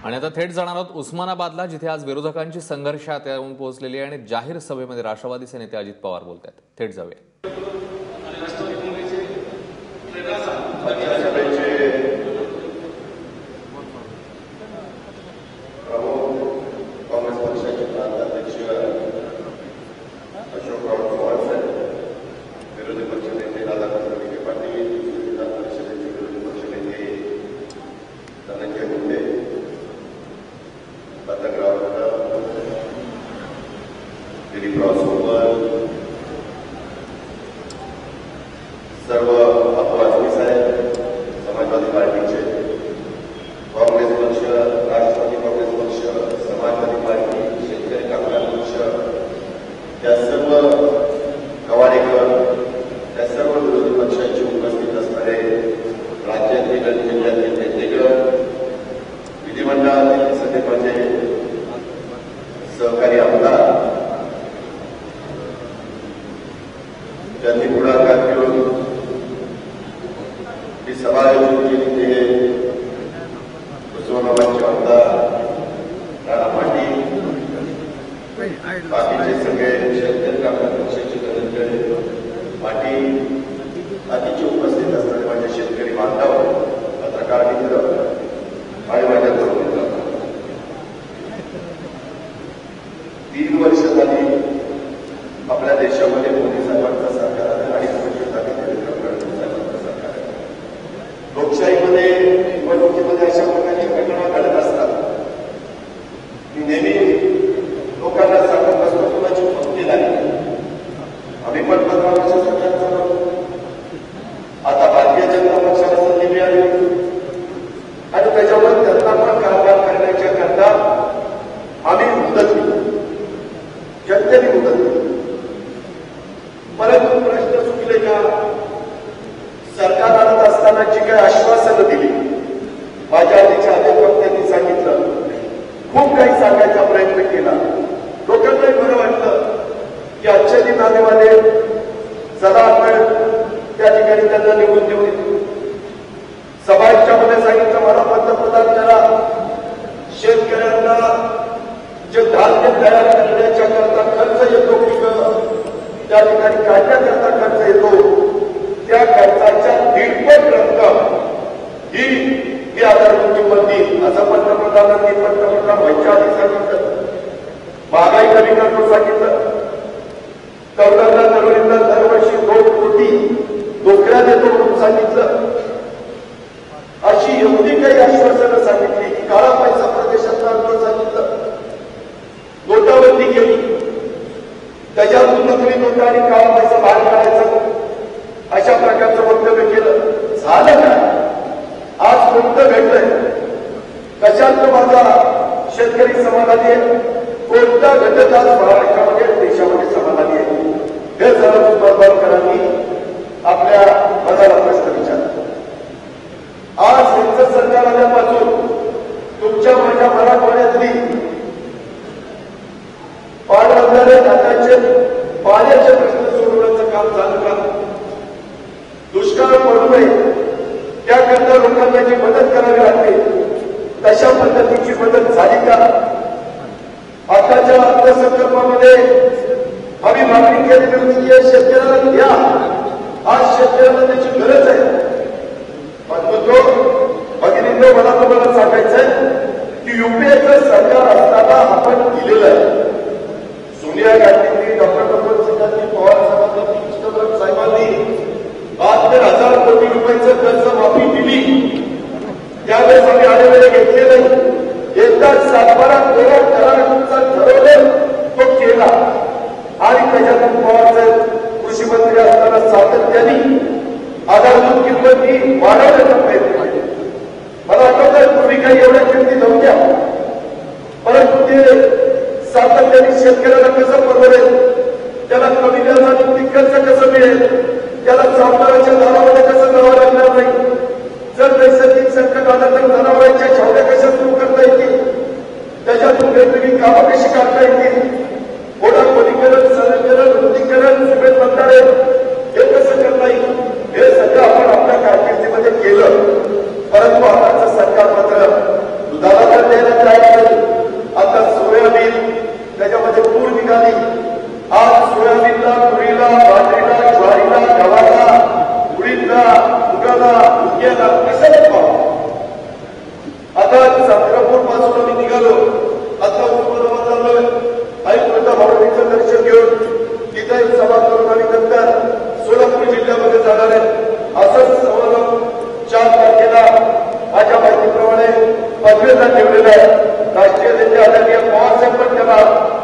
आणि आता थेट जाणार आहोत उस्मानाबादला, जिथे आज विरोधकांची संघर्षात येऊन पोहोचलेली आहे आणि जाहीर सभेमध्ये राष्ट्रवादीचे नेते अजित पवार बोलत आहेत. थेट जाऊया. सर्व अपवादी साहेब, समाजवादी पार्टीचे, काँग्रेस पक्ष, राष्ट्रवादी काँग्रेस पक्ष, समाजवादी पार्टी, शेतकरी कामगार पक्ष, या सर्व गवाडेकर, या सर्व विरोधी पक्षांची उपस्थित असणारे राज्यातील आणि जिल्ह्यातील नेतेगण, विधिमंडळातील सभेमध्ये सहकारी आमदार, ज्यांनी पुढाकार घेऊन ही सभा आयोजित केली ते उस्मानाबादचे आमदार राणा पाटील, बाकीचे सगळे शेतकरी कामगार पक्षाचे धनंजय पाटील, बाकीचे उपस्थित असणारे माझे शेतकरी बांधव, पत्रकार मित्र आणि माझ्या तरुण मित्र, 3 वर्ष झाली आपल्या देशामध्ये मोदी साहेबांचं सरकार आहे आणि देवेंद्र फडणवीस साहेबांचं सरकार आहे. लोकशाहीमध्ये निवडणुकीमध्ये अशा प्रकारच्या घटना घडत असतात. मी नेहमी लोकांना सांगत असतो, कोणाची भक्ती लागली. आम्ही पण 15 वर्ष सरकारचं आता भारतीय जनता पक्षाला संधी मिळाली आणि त्याच्यावर त्यांना पण कारभार करण्याच्या करता आम्ही मुदत दिली, जनतेने मुदत दिली. परंतु प्रश्न चुकले का? सरकार आणत असताना जी काही आश्वासनं दिली, माझ्या आधीच्या अनेक वक्त्यांनी सांगितलं, खूप काही सांगायचा प्रयत्न केला. लोकांनाही बरं वाटलं की आजच्या नातेवाले चला आपण त्या ठिकाणी त्यांना निवडून देऊ. सभाच्यामध्ये सांगितलं, मला पंतप्रधान करा, शेतकऱ्यांना जे धान्य तयार करण्याच्या करता खर्च येतो त्या ठिकाणी काढण्याकरता खर्च येतो, त्या खर्चाच्या 1.5 रक्कम ही आधारभूत किंमत देईल असं पंतप्रधानांनी पंतप्रधान व्हायच्या आधी सांगितलं. महागाई कमी करतो सांगितलं. तरुणांना तरुणींना दरवर्षी 2 कोटी नोकऱ्या देतो म्हणून सांगितलं. अशी एवढी काही आश्वासनं सांगितली की काळा पैसा प्रदेशात आणतो सांगितलं. नोटाबंदी केली, त्याच्यातून नकली नोटा आणि काळा पैसा बाहेर काढायचा, अशा प्रकारचं वक्तव्य केलं. झालं काय? आज कोणतं घडलंय? कशात माझा शेतकरी समाधानी आहे? कोणता घटक आज महाराष्ट्रामध्ये देशामध्ये समाधानी आहे? हे सर्व सुपरकरांनी आपल्या मनाला प्रश्न विचारला. आज त्यांचं सरकार आल्यापासून तुमच्या माझ्या मराठवाड्यातली पाण्याचे पाण्याचे प्रश्न सोडवण्याचं काम झालं का? दुष्काळ पडू नये त्याकरता लोकांना जी मदत करावी लागते तशा पद्धतीची मदत झाली का? आताच्या अर्थसंकल्पामध्ये आम्ही मागणी केलेली होती की शेतकऱ्याला द्या, आज शेतकऱ्याला त्याची गरज आहे. तो भगिनींनो, मला तुम्हाला सांगायचंय की युपीएचं सरकार असताना आपण दिलेलं आहे. सोनिया गांधींनी, डॉक्टर मनमोहन सिंगांनी, पवार साहेबांनी, कृष्णकांत साहेबांनी 72,000 कोटी रुपयाचं कर्ज माफी दिली. त्यावेळेस आम्ही आलेवेळे घेतले नाही. एकदा 7-12 करारांचं ठरवलं, तो केला आणि त्याच्यातून पवार साहेब कृषी मंत्री असताना सातत्याने आधारभूत किंमत ही वाढवण्याचा प्रयत्न केला. मला आठवतं पूर्वी काही एवढ्या किमती नव्हत्या, परंतु ते सातत्याने शेतकऱ्याला कसं परवडेल, त्याला कमी व्याजाने पीक कर्ज कसं मिळेल, त्याला सावकाराच्या दारामध्ये कसं जावं लागणार नाही, जर नैसर्गिक संकट आलं तर जनावरांच्या छावण्या कशा सुरू करता येतील, त्याच्यातून वेगवेगळी कामं कशी काढता येतील, खोलीकरण, सरलीकरण, वृत्तीकरण, सिमेंट बंधारे हे कसं करता येईल, हे सगळं आपण आपल्या कारकिर्दीमध्ये केलं. परंतु आताचं सरकार मात्र दुधाला दर द्यायला कसं पाहू. आता चंद्रपूर पासून आम्ही निघालो, आता उस्मानाबाद चाललोय. आई प्रथा माऊलीचं दर्शन घेऊन तिथे एक सभा करून आम्ही नंतर सोलापूर जिल्ह्यामध्ये जाणार आहे. असंच सवाल 4 तारखेला माझ्या माहितीप्रमाणे पनवेलला ठेवलेला आहे. राष्ट्रीय नेते आदरणीय पवारसाहेब पण त्याला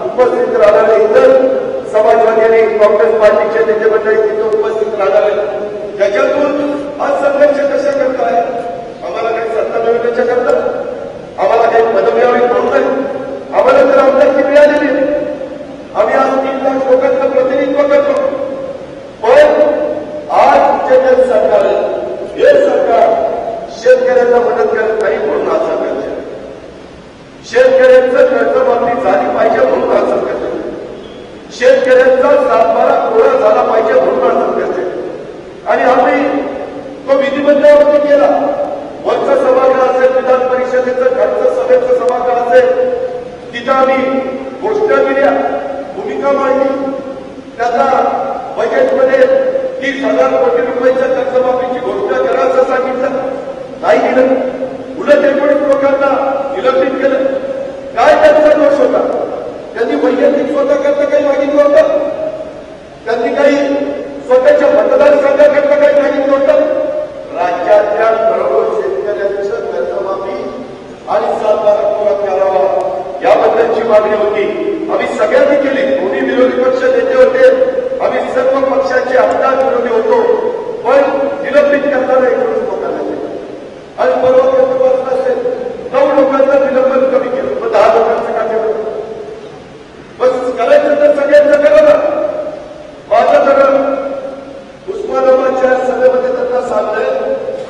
उपस्थित राहणार आहे. इतर समाजवादी आणि काँग्रेस पार्टीचे नेते मंडळी तिथे उपस्थित राहणार आहे. त्याच्यातून हा संघर्ष कशा करताय? आम्हाला काही सत्ता मिळवण्याच्या करता, आम्हाला काही पद मिळावी म्हणून नाही. आम्हाला तर आमदारकी मिळालेली आहे. आम्ही आज 3 लाख लोकांचं प्रतिनिधित्व करतो. पण आज जे सरकार आहे, हे सरकार शेतकऱ्यांना मदत करत नाही म्हणून असं करते. शेतकऱ्यांचं कर्जमाफी झाली पाहिजे म्हणून असं करते. शेतकऱ्यांचा 7-12 कोरा झाला पाहिजे म्हणून असं करते. आणि आम्ही तो विधिमंडळामध्ये केला. वरचा सभागृह असेल, विधान परिषदेचं खालचं सभेचं सभागृह असेल, तिथं आम्ही घोषणा दिल्या, भूमिका मांडली. त्याचा बजेटमध्ये 30,000 कोटी रुपयाच्या कर्जमाफीची घोषणा करा असं सांगितलं. नाही दिलं. उलट 19 लोकांना निलंबित केलं. काय त्यांचा दोष होता? त्यांनी वैयक्तिक स्वतः करता काही मागितलं होतं? त्यांनी काही स्वतःच्या मतदारसंघाकरता काही मागितलं होतं? राज्यातल्या करोडो शेतकऱ्यांचं कर्जमाफी आणि 7-12 कोरा करावा याबद्दलची मागणी होती. आम्ही सगळ्यांनी केली. दोन्ही विरोधी पक्ष नेते होते. आम्ही सर्व पक्षाचे आमदार विरोधी होतो. पण निलंबित करताना 19 लोकांना केलं. आणि परवा प्रतिपादन असेल 9 लोकांना निलंबन कमी केलं. मग 10 लोकांचं का केलं? बस करायचं तर सगळ्यांचं करा ना. माझं तर उस्मानाबादच्या सभेमध्ये त्यांना सांगलंय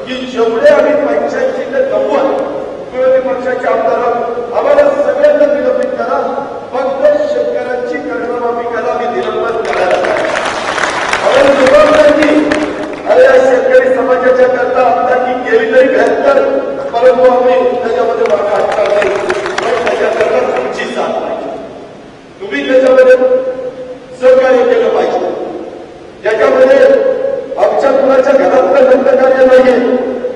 की जेवढे आम्ही 85 ते 90 विरोधी पक्षाचे आमदार आम्हाला सगळ्यांना निलंबित करा. फक्त शेतकऱ्यांची कर्जमाफी करा. मी निलंबन करायला आम्हाला जबाबदारी. अरे या शेतकरी समाजाच्या करता आमदारकी केली तरी 72, परंतु आम्ही त्याच्यामध्ये मागे हटणार नाही. पण त्याच्याकरता तुमची साथ पाहिजे. तुम्ही त्याच्यामध्ये सहकार्य केलं पाहिजे. त्याच्यामध्ये आमच्या कुणाच्या घरातलं दंडकार्य नाहीये.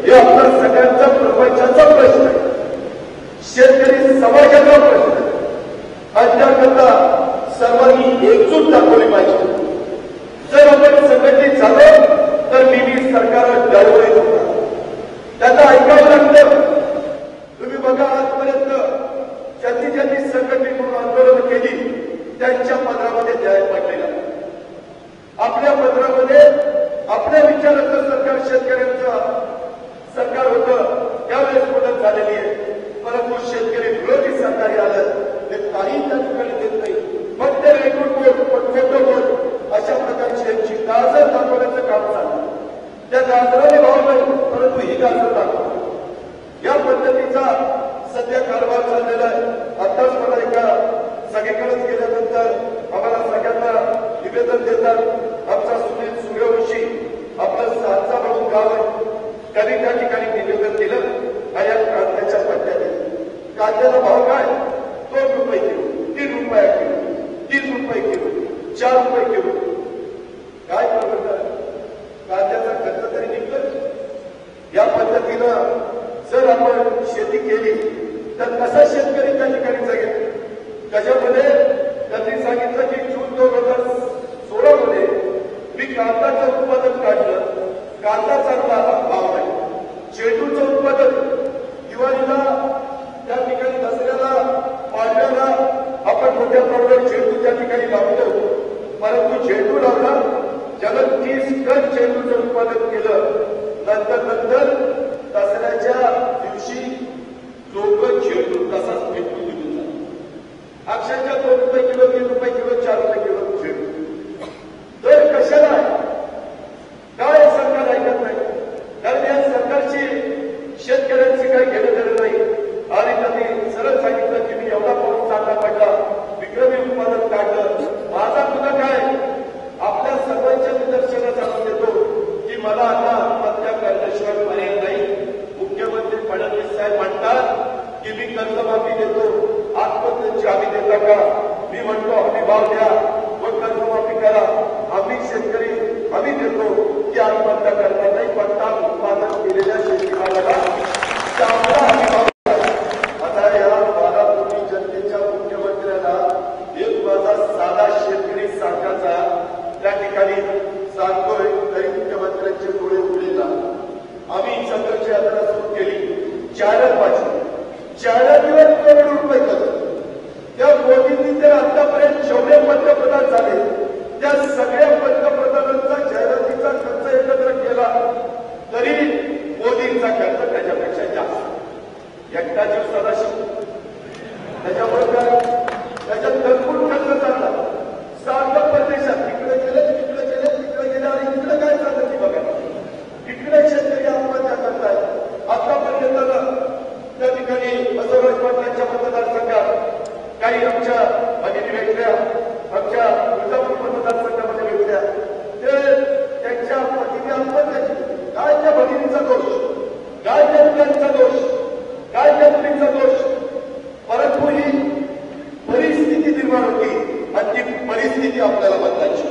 हे आपला सगळ्यांचा प्रपंचाचा प्रश्न आहे. शेतकरी समाजाचा प्रश्न आहे. आणि त्याकरता सर्वांनी एकजूट दाखवली पाहिजे. जर आपण संघटित झालो तर मी सरकारला डळवळीत होता. त्यांना ऐकावं लागतं. तुम्ही बघा, आजपर्यंत ज्यांनी संघटित म्हणून आंदोलन केली त्यांच्या पत्रामध्ये न्याय पडलेला. आपल्या पत्रामध्ये आपल्या विचाराचं सरकार शेतकऱ्यांचं सरकार होतं त्यावेळेस मदत झालेली आहे. परंतु शेतकरी विरोधी सरकारी आलं ते काही त्या ठिकाणी देत नाही. फक्त रेकॉर्ड बोर्ड, फोटो बोर्ड अशा प्रकारची यांची गाजर दाखवण्याचं काम चाललं. त्या गाजराने भाव नाही, परंतु ही गाजर दाखवतो. या पद्धतीचा सध्या कारभार चाललेला आहे. आताच मला एका सगळीकडेच गेल्यानंतर आम्हाला सगळ्यांना निवेदन देतात. आमचा सुनील सूर्यवंशी आपलं साचा म्हणून गाव आहे, त्यांनी त्या ठिकाणी निवेदन दिलं आणि या कांद्याच्या पट्ट्या दिल्या. कांद्याचा भाव काय? 2 रुपये किलो, 3 रुपये किलो, 3 रुपये किलो, 4 रुपये किलो. काय परवडतं? कांद्याचा खर्च तरी निघलं. या पद्धतीनं जर आपण शेती केली तर कसा शेतकरी त्या ठिकाणी जगेल? त्याच्यामध्ये त्यांनी सांगितलं की जून 2016 मध्ये मी कांद्याचं उत्पादन काढलं. कांदा चांगला भाव नाही. चेंडूचं उत्पादन दिवाळीला त्या ठिकाणी दसऱ्याला पाडव्याला आपण मोठ्या प्रमाणात चेंडू त्या ठिकाणी लावतो. परंतु चेंडू लावला, ज्याला 30 टन चेंडूचं उत्पादन केलं. नंतर दसऱ्याच्या दिवशी लोक चेंडू तसाच फेकून दिला. अक्षरशः 2 रुपये किलो, 3 रुपये किलो, 4 रुपये किलो चेंडू. तर कशाला काय सरकार ऐकत नाही? कारण या सरकारची शेतकऱ्यांची काही घेणं देणं नाही. आणि त्यांनी सरळ सांगितलं की मी एवढा पाऊस चांगला पडला, विक्रमी उत्पादन काढलं. माझा गुन्हा काय? आपल्या सर्वांच्या निदर्शनास आणून देतो की मला आता आत्महत्या करण्याशिवाय पर्याय नाही. मुख्यमंत्री फडणवीस साहेब म्हणतात की मी कर्जमाफी देतो, आत्महत्येची हमी देता का? मी म्हणतो हमी भाव द्या व कर्जमाफी करा. आम्ही शेतकरी हमी देतो की आत्महत्या करणार नाही. पण उत्पादन केलेल्या शेतकऱ्याला काही आमच्या भगिनी भेटल्या, आमच्या तुळजापूर मतदारसंघामध्ये भेटल्या, ते त्यांच्या पतीने आत्महत्या केली. काय त्या भगिनीचा दोष, काय त्या मुलांचा दोष, काय त्या मुलींचा दोष? परंतु ही परिस्थिती निर्माण होती आणि ती परिस्थिती आपल्याला बदलायची.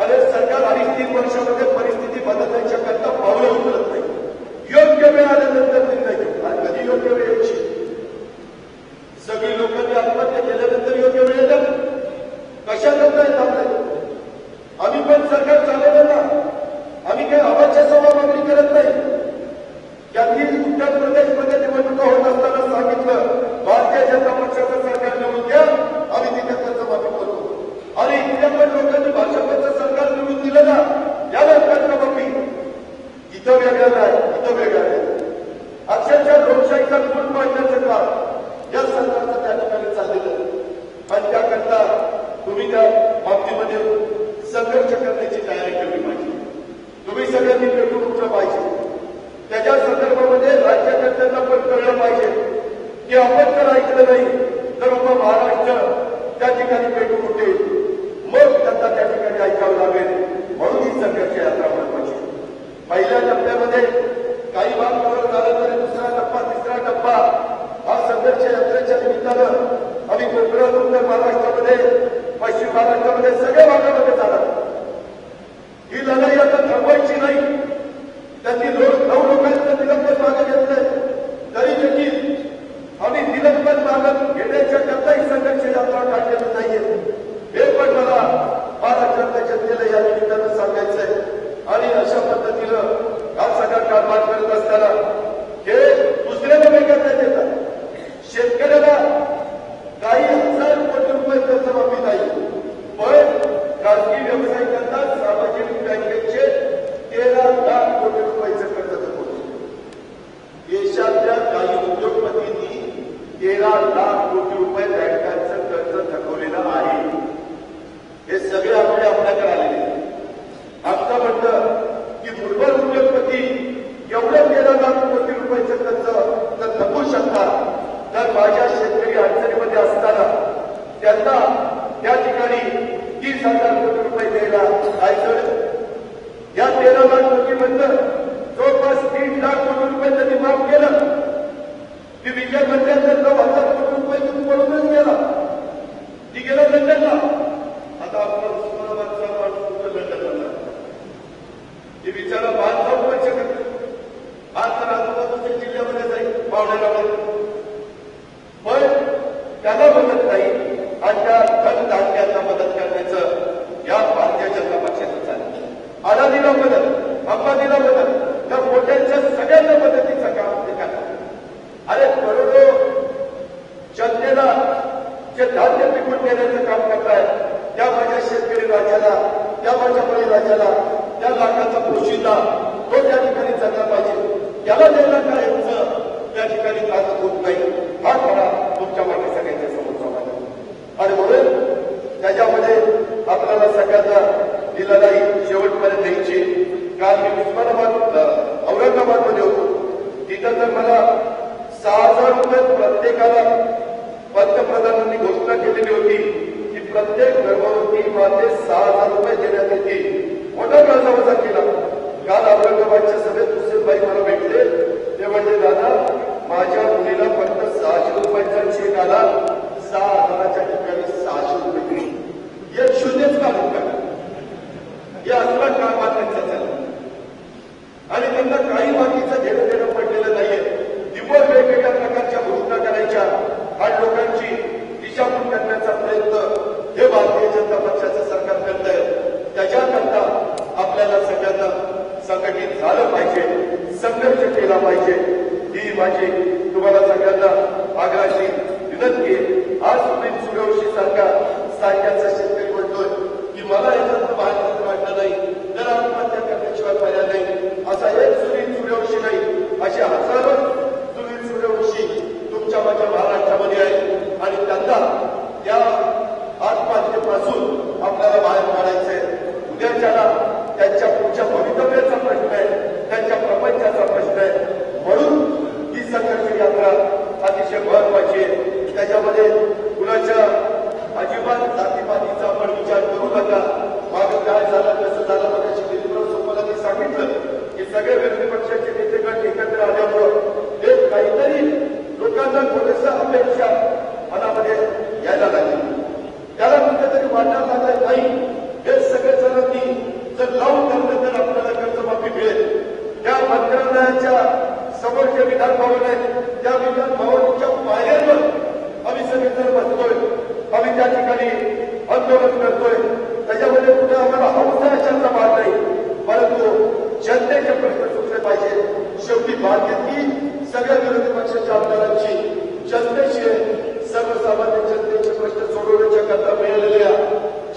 अरे सरकार 2.5-3 वर्षामध्ये परिस्थिती बदलण्याच्या करता पावलं उचलत नाही. योग्य वेळ आल्यानंतर निर्णय घेऊ. आणि कधी योग्य वेळ यायची? सगळी लोकांनी आत्महत्या केल्यानंतर योग्य वेळ येतात. कशा करता येत आपल्याला? आम्ही पण सरकार चालवलं ना. आम्ही काही आवाजच्या सभा मागणी करत नाही. त्यांनी उत्तर प्रदेशमध्ये निवडणुका होत असताना सांगितलं भारतीय जनता पक्षाचं सरकार निवडून द्या, आम्ही तिथे कर्जमाफी करतो. आणि इथल्या पण लोकांनी भाजपचं सरकार निवडून दिलं ना, याला कर्जमाफी. इथं वेगळं नाही, इथं वेगळं नाही. अक्षरशः लोकशाहीचा लूट पाडण्याचं काम या सरकारचं त्या ठिकाणी चाललेलं. आणि त्याकरता तुम्ही त्या बाबतीमध्ये संघर्ष करण्याची तयारी ठेवली पाहिजे. तुम्ही सगळ्यांनी पेटून उठलं पाहिजे. त्याच्या संदर्भामध्ये राज्यकर्त्यांना पण कळलं पाहिजे की आपण जर ऐकलं नाही तर उभं महाराष्ट्र त्या ठिकाणी पेटून उठेल. मग त्यांना त्या ठिकाणी ऐकावं लागेल. म्हणून ही संघर्ष यात्रा महत्वाची. पहिल्या टप्प्यामध्ये काही भाग कव्हर झाला तरी दुसरा टप्पा, तिसरा टप्पा हा संघर्ष यात्रेच्या निमित्तानं आम्ही कोकणात, उत्तर महाराष्ट्रामध्ये, पश्चिम महाराष्ट्रामध्ये सगळ्या भागामध्ये झाला. ही लढाई आता थांबवायची नाही. त्यांनी 9 लोकांचं निलंबन मागे घेतलंय, तरी देखील आम्ही निलंबन मागत घेण्याच्या करताही संघर्ष यात्रा काढलेली नाहीये. हे पण मला महाराष्ट्रातल्या जनतेला या निमित्तानं सांगायचंय. आणि अशा पद्धतीनं हा सगळा कारभार करत असताना हे दुसऱ्याला वेगळं नाही देतात. शेतकऱ्याला काही 1000 कोटी रुपये कर्जमाफी नाही, पण खासगी व्यावसायिकांना सार्वजनिक बँकेचे 13 लाख कोटी रुपयाचं कर्ज थकवलं. देशातल्या काही उद्योगपतींनी 13 लाख कोटी रुपये बँकांचं कर्ज थकवलेलं आहे. हे सगळे आपल्याकडे आलेले. आमचं म्हणतं की दुर्बल उद्योगपती एवढं 13 लाख कोटी रुपयाचं कर्ज जर थकवू शकतात, तर माझ्या शेतकरी अडचणीमध्ये असताना त्यांना त्या ठिकाणी 30,000 कोटी रुपये द्यायला काय सर? या 13 लाख कोटीमधलं जवळपास 3 लाख कोटी रुपये त्यांनी माफ केलं. ती विजय मंडळात 9,000 कोटी रुपये तुम्ही पडूनच गेला. ती गेला लंडनला. आता आपला उस्मानाबादचा माणूस कुठं लंडनला? ती विचारा 5 वर्ष करते. आज तर आजूबाजूच्या जिल्ह्यामध्ये जाईल पावण्याला, पण त्याला मदत नाही. आणि त्या धनधान्यांना मदत करण्याचं या भारतीय जनता पक्षाचं चाललं. अदानीला मदत, अंबानीला मदत, त्या मोठ्यांच्या सगळ्यांना मदतीचं काम ते करतात. अरे करोडो जनतेला जे धान्य पिकून देण्याचं काम करताय, त्या माझ्या शेतकरी राज्याला, त्या माझ्या बळीराजाला, त्या लाखाचा पोशिंदा तो त्या ठिकाणी जगला पाहिजे. त्याला द्यायला काय त्या ठिकाणी त्रास होत नाही. हा खरा तुमच्या मागे सगळ्यांच्या समोर समाज. आणि म्हणून त्याच्यामध्ये आपल्याला सगळ्यांना ही लढाई शेवटपर्यंत द्यायची. काल मी उस्मानाबाद, औरंगाबादमध्ये होतो. तिथं तर मला 6,000 रुपये प्रत्येकाला पंतप्रधानांनी घोषणा केलेली होती की प्रत्येक गर्भवती माते 6,000 रुपये देण्यात येतील. मोठा गाजावाजा केला. काल औरंगाबादच्या सभेत हुसेनबाई मला भेटले. ते म्हणजे दादा, माझ्या मुलीला फक्त 600 रुपयाचा चेक आला, 6,000च्या ठिकाणी 600 रुपये दिली. एक शून्यच काढून टाका. हे असला कारभार त्यांचा चालला. आणि त्यांना काही बाकीचं घेणं देणं पडलेलं नाहीये. दिवस वेगवेगळ्या प्रकारच्या घोषणा करायच्या आणि लोकांची दिशाभूल करण्याचा प्रयत्न हे भारतीय जनता पक्षाचं सरकार करत आहे. त्याच्याकरता आपल्याला सगळ्यांना संघटित झालं पाहिजे, संघर्ष केला पाहिजे. ही माझी तुम्हाला सगळ्यांना आग्रहाची विनंती आहे. आज सुनील सूर्यवंशी सारखा सारख्याचा शेतकरी म्हणतोय की मला याच्यातून बाहेर वाटलं नाही, तर आत्महत्या करण्याशिवाय पर्याय नाही. असा एक सुनील सूर्यवंशी नाही, असे हजारो सुनील सूर्यवंशी तुमच्या माझ्या महाराष्ट्रामध्ये आहेत. आणि त्यांना या आत्महत्येपासून आपल्याला बाहेर काढायचंय. उद्याच्याला त्यांच्या पुढच्या भवितव्याचा प्रश्न आहे, त्यांच्या प्रपंचाचा प्रश्न आहे. म्हणून ही संघर्ष यात्रा अतिशय महत्वाची आहे. त्याच्यामध्ये कुणाच्या आंदोलन करतोय त्याच्यामध्ये कुठे आम्हाला हौसाच्या भाग नाही, परंतु जनतेचे प्रश्न सुटले पाहिजे. शेवटी बांधिलकी सगळ्या विरोधी पक्षाच्या आमदारांची जनतेशी सर्वसामान्य जनतेचे प्रश्न सोडवण्याच्या करता मिळालेल्या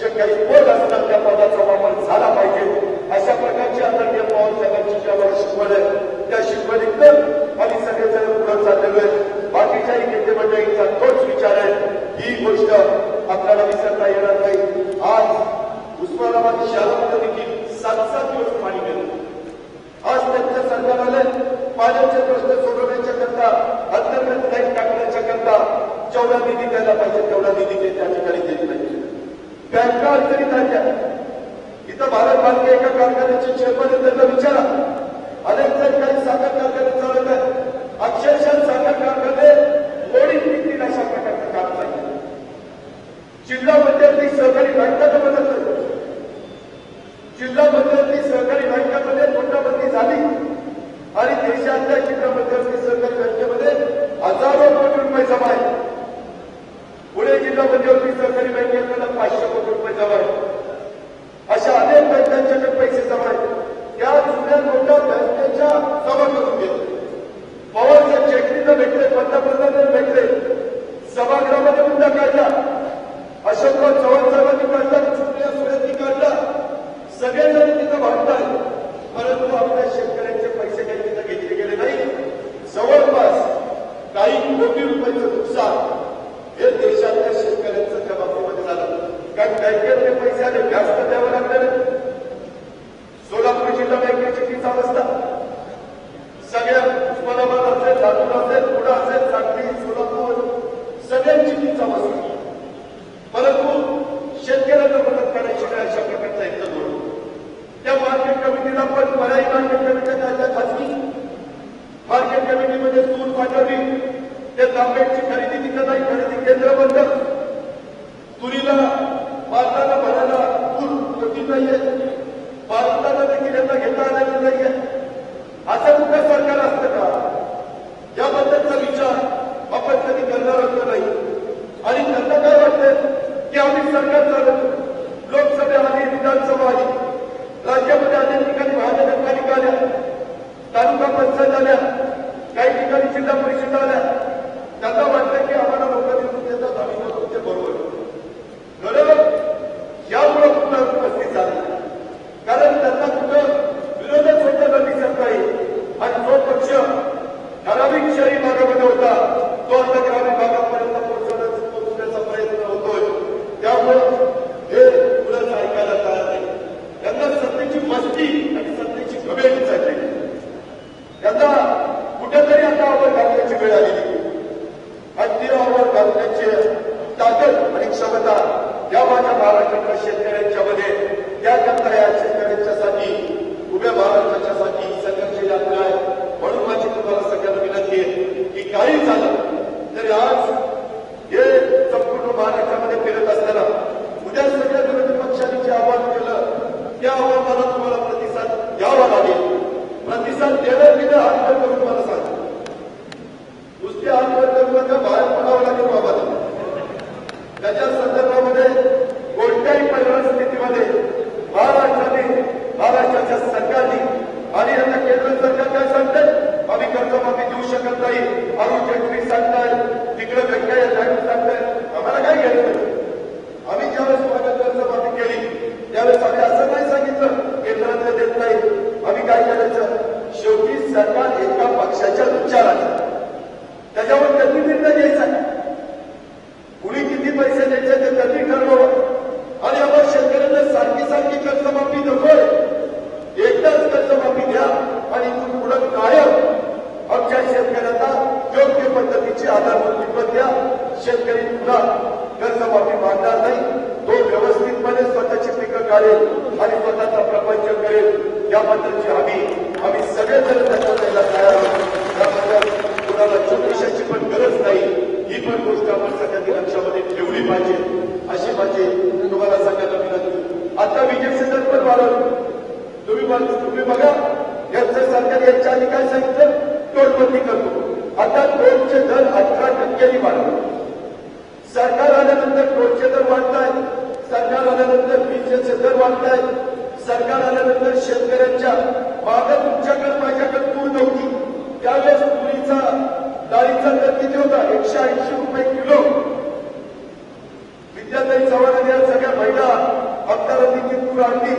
जे काही पद असतात त्या पदाचा वापर झाला पाहिजे. अशा प्रकारची आदरणीय पवार साहेबांची जी आम्हाला शिकवण आहे त्या शिकवणीतून आम्ही सगळेजण पुढे चाललेलो आहे. बाकीच्याही नेते मंडळींचा तोच विचार आहे. ही गोष्ट आपल्याला विसरता येणार नाही. आज उस्मानाबाद शहरामध्ये देखील 7-7 दिवस पाणी गेलं. आज त्यांच्या सरकारने पाण्याचे प्रश्न सोडवण्याच्या करता अंतर्गत लाईट टाकण्याच्या करता जेवढा निधी द्यायला पाहिजे तेवढा निधी ते त्या ठिकाणी देत नाही. बँका अडचणीत आल्या. इथं भारत बालके एका कारखान्याचे चेअरमन आहे, त्यांना विचारा. अनेक जण काही साखर कारखाने चालत आहेत. अक्षरशः साखर कारखाने मोडीत निघतील अशा प्रकारचं काम चाललं. जिल्हा मध्यवर्ती सहकारी बँकांना मदत नाही. जिल्हा मध्यवर्ती सहकारी बँकांमध्ये नोटाबंदी झाली आणि देशातल्या जिल्हा मध्यवर्ती सहकारी बँकेमध्ये हजारो कोटी रुपये जमा आहे. पुणे जिल्हा मध्यवर्ती सहकारी बँकेकडे 500 कोटी रुपये जमा आहे. अशा अनेक बँकांच्याकडे पैसे जमा आहेत. त्या जुन्या नोटा बँकेच्या जमा करून घेतल्या. पवारच्या चेकरीनं भेटले, पंतप्रधानांना भेटले, सभागृहामध्ये मुद्दा काढला, अशोकराव चव्हाण साहेबांनी काढला, सुप्रिया सुळेंनी काढला. सगळेजण तिथं भांडतात, परंतु आपल्या शेतकऱ्यांचे पैसे काही तिथं घेतले गेले नाही. जवळपास काही कोटी रुपयाचं नुकसान हे देशातल्या शेतकऱ्यांचं त्या बाबतीमध्ये झालं. कारण बँकेतले पैसे आले जास्त द्यावं लागले. सोलापूर जिल्हा बँकेची तीच अवस्था. सगळ्या उस्मानाबाद असेल, लातूर असेल, पुणे असेल, सांगली, सोलापूर सगळ्यांची तीच अवस्था. परंतु शेतकऱ्यांना मदत करायची नाही अशा प्रकारचा एक धोरण. त्या मार्केट कमिटीला पण पर्यायी मार्केट कमिटी आणल्या खासगी. मार्केट कमिटीमध्ये सूर पाठवली. त्या तांब्याची खरेदी तिथं नाही, खरेदी केंद्र बंद. तुरीला भारताला भरायला तूर होती नाहीये. भारताला देखील यांना घेता आलेलं नाहीये. असं कुठं सरकार असतं का? याबद्दलचा विचार आपण कधी करणार होतो नाही. आणि त्यांना काय वाटतं की आम्ही सरकार चालवतो. लोकसभा आली, विधानसभा आली, राज्यामध्ये अनेक ठिकाणी महानगरपालिका आल्या, तालुका पंचायत आल्या, काही ठिकाणी जिल्हा परिषद आल्या. त्यांना वाटलं की आम्हाला लोक निवडून देतात, आम्ही बोलतो ते बरोबर. यामुळे कुठं उपस्थित झाले, कारण त्यांना कुठं विरोधच होताना दिसत नाही. आणि जो पक्ष ठराविक शहरी भागामध्ये होता तो आता ग्रामीण भागापर्यंत पोहोचण्याचा प्रयत्न होतोय. त्यामुळं हे पुढे ऐकायला तयार नाही. त्यांना सत्तेची मस्ती आणि सत्तेची घमेंड चालली. त्यांना कुठेतरी आता आव्हान घालण्याची वेळ आलेली. आणि ती आव्हान घालण्याची ताकद आणि क्षमता या माझ्या महाराष्ट्रातल्या शेतकऱ्यांच्या मध्ये, त्याकरता या शेतकऱ्यांच्यासाठी, उभ्या महाराष्ट्राच्यासाठी संघर्ष यात्रा आहे. म्हणून माझी तुम्हाला सगळ्यांना विनंती आहे की काही झालं तरी आज हे संपूर्ण महाराष्ट्रामध्ये फिरत असताना उद्या सगळ्या विरोधी पक्षांनी जे आवाहन केलं त्या आव्हानाला तुम्हाला प्रतिसाद द्यावा लागेल. प्रतिसाद देणं तिथे हात वर करून मला सांगा. नुसते हात वर करून नका, बाहेर पडावं लागेल बाबा. त्याच्या संदर्भामध्ये कोणत्याही परिस्थितीमध्ये महाराष्ट्राच्या सरकारने आणि आता केंद्र सरकार काय सांगतंय, आम्ही कर्जमाफी देऊ शकत नाही. अरुण जेटली सांगताय, तिकडे व्यंकय्या नायडू सांगताय, आम्हाला काय घ्यायचं नाही. आम्ही ज्यावेळेस माझ्या कर्जमाफी केली त्यावेळेस आम्ही असं नाही सांगितलं केंद्रातलं देत नाही. आम्ही काय करायचं, शेवटी सरकार एका पक्षाच्या विचाराचं, त्याच्यावर कधी निर्णय घ्यायचा. कुणी किती पैसे द्यायचे ते कधी ठरवावं. आणि आम्हाला शेतकऱ्यांना सारखी कर्जमाफी नकोय. एकदाच कर्जमाफी द्या आणि इथून पुढे कायम आमच्या शेतकऱ्यांना योग्य पद्धतीची आधारभूत किंमत द्या. शेतकरी पुन्हा कर्जमाफी मागणार नाही. तो व्यवस्थितपणे स्वतःची पिकं काढेल आणि स्वतःचा प्रपंच करेल. याबद्दलची आम्ही सगळेजण त्याच्या द्यायला तयार आहोत. त्याबद्दल कुणाला चौकशाची पण गरज नाही. ही पण गोष्ट आपण सगळ्यांनी लक्षामध्ये ठेवली पाहिजे अशी माझी तुम्हाला सगळ्यांना विनंती. आता विजेचे दर पण वाढवलं. तुम्ही बघा, यांचं सरकार यांच्या आधी काय सांगितलं, टोलबंदी करतो. आता टोलचे दर 18% वाढवले. सरकार आल्यानंतर टोलचे दर वाढत आहेत. सरकार आल्यानंतर वीजेचे दर वाढतायत, सरकार आल्यानंतर शेतकऱ्यांच्या मागे तुमच्याकडे माझ्याकडे तूर नव्हती, त्यावेळेस तुरीचा डाळीचा दर किती होता? 180 रुपये किलो. विद्याताई चव्हाण या सगळ्या महिला आमदारांनी ती तूर आणली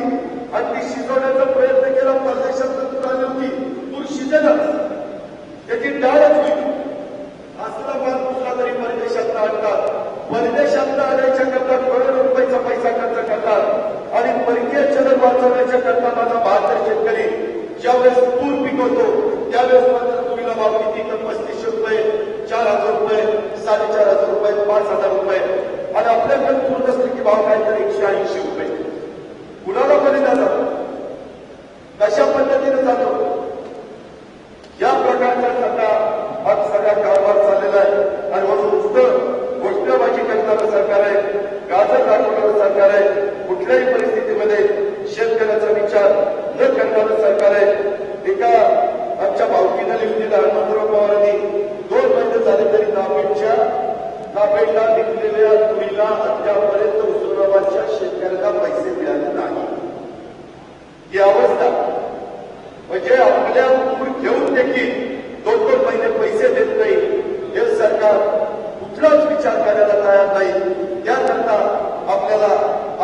आणि ती शिजवण्याचा प्रयत्न केला. परदेशात तूर आली होती, तूर शिजेलच, त्याची डाळच होईल. असला माल कुठला तरी परदेशात आणतात, परदेशात आणायच्या करता करोडो रुपयाचा पैसा खर्च करतात आणि परकीय चलन वाचवण्याच्या करता माझा 72 शेतकरी ज्यावेळेस तूर पिकवतो त्यावेळेस मात्र तुरीला भाव किती? तर 3500 रुपये, 4000 रुपये, 4500 रुपये, 5000 रुपये आणि आपल्याकडे तूर नसली की भाव काय तर 180 रुपये. कुणाला पर्यंत जातो? कशा पद्धतीने जातो? या प्रकारचा सगळा हा सगळा कारभार चाललेला आहे आणि म्हणून नुसतं घोषणाबाजी करणारं सरकार आहे, गाजर दाखवणारं सरकार आहे, कुठल्याही परिस्थितीमध्ये शेतकऱ्याचा विचार न करणारं सरकार आहे. एका आमच्या भावकीनं लिहून दिलं हनुमंतराव पवारांनी, 2 महिने झाले तरी नाफेडला विकलेल्या तुरीला अद्यापर्यंत उस्मानाबादच्या शेतकऱ्यांना पैसे मिळाले नाही. ही अवस्था म्हणजे आपल्या तूर घेऊन देखील 2-2 महिने पैसे देत नाही. हे सरकार कुठलाच विचार करायला तयार नाही. त्याकरता आपल्याला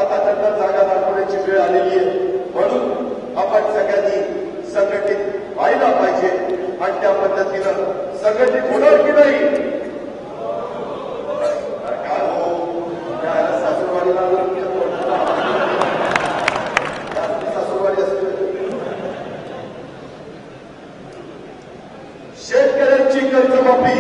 आता त्यांना जागा दाखवण्याची वेळ आलेली आहे. म्हणून आपण सगळ्यांनी संघटित व्हायला पाहिजे आणि त्या पद्धतीनं संघटित होणार की नाही? काय हो, सासूरवाडीला सासूरवाडी असते. शेतकऱ्यांची कर्जमाफी